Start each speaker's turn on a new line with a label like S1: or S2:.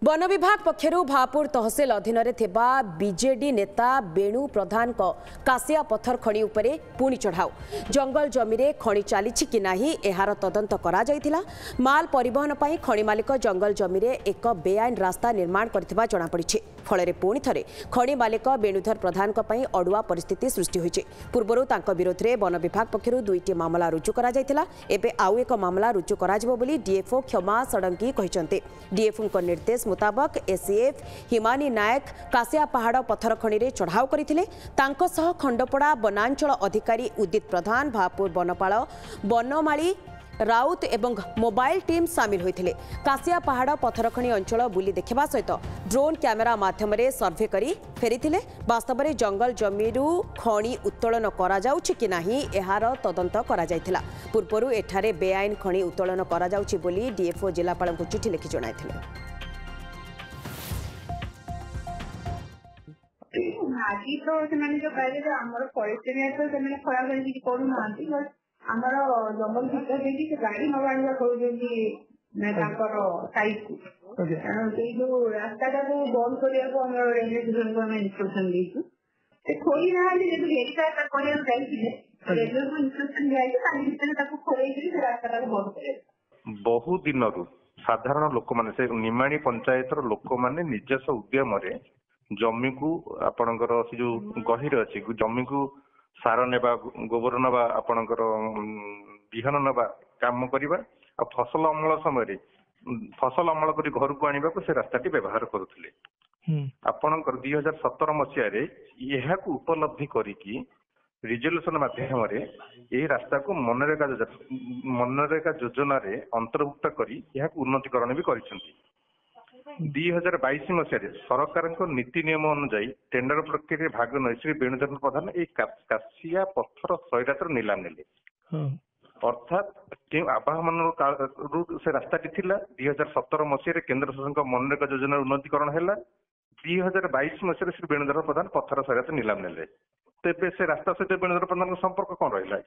S1: One विभाग पक्षर भापुर तहसिल अधीन BJD नेता बेणु प्रधान कासिया पत्थर खଣି उपरे पुणी चढ़ाऊ जंगल जमी रे खଣି चली कि नाही एहार तदंत करा जायथिला। माल परिवहन पर खଣି मालिक जंगल जमी रे एक बेआईन रास्ता निर्माण करथिबा जणा पड़िछि। फल पुणी थे खଣି मालिक बेणुधर प्रधान अड़ुआ परिस्थिति सृष्टि होइछि। पूर्वरु तांको विरोध में वन विभाग पक्षर दुईटी मामला रुजु करा जायथिला। एबे आउ एक मामला रुजु करा जिवो बोली डीएफओ क्षमा षडंगी कहिसंते। डीएफओ निर्देश मुताबक एसीएफ हिमानी नायक कासिया पहाड़ पत्थर खଣି रे चढ़ाऊ करथिले। तांको सह खंडपड़ा वनांचल अधिकारी उदित प्रधान भापुर वनपाल बनमाली राउत एवं मोबाइल टीम सामिल होते। कासिया पहाड़ पत्थर खଣି अंचल बुली देखा सहित ड्रोन कैमेरा माध्यम सर्वे करी फेरी वास्तव में जंगल जमीरू खଣି उत्तोलन करा जाउछि कि नाही एहार तदंत करा जायथिला। पूर्वरु एठारे बेआईन खଣି उत्तोलन करा जाउछि बोली डीएफओ जिलापाल को चिठी लिखि जणाइथिले।
S2: आज तो जो कहले आमर फरेस्ट तो खड़ा कर आमर जंगल भीतर देखिए से गाड़ी न आने साइड को जो रास्ता को बंद करने रेलवे स्टेशन को इंस्ट्रक्शन देती खोली ना भेरीफाई रेलवे को इंस्ट्रक्शन दिखाई खोल रास्ता को बंद कर
S3: बहु दिन साधारण लोक मैंने निमाणी पंचायत लोक मैंने निजस्व उद्यम जमी को आपणकर से जो गहिर अच्छी जमी को सार नेबा गोबर नवा आपणकर बिहन नवा काम करवा आ फसल अमल समय फसल अमल कर घर को आने को से रास्ता व्यवहार करुले। आपणकर 2017 मसीह उपलब्धि करिकी रिजोल्यूशन माध्यम रास्ता को मनरेगा योजना अंतर्भुक्त करी उन्नतीकरण भी करिसेंती। 2022 मसीह सरकार नीति नियम अनुଯାयी टेंडर प्रक्रिया भाग नहीं श्री बेणुधर प्रधान कासिया पत्थर 100 नीलाम नेले। अर्थात आवाहन से रास्ताटी थिला 2017 मसीह केंद्र शासन मनरेगा योजना उन्नतीकरण है। 2022 मसीह श्री बेणुधर प्रधान पत्थर 100 नीलाम नेले। तेबे से रास्ता सहित बेणुधर प्रधान संपर्क कौन रहा?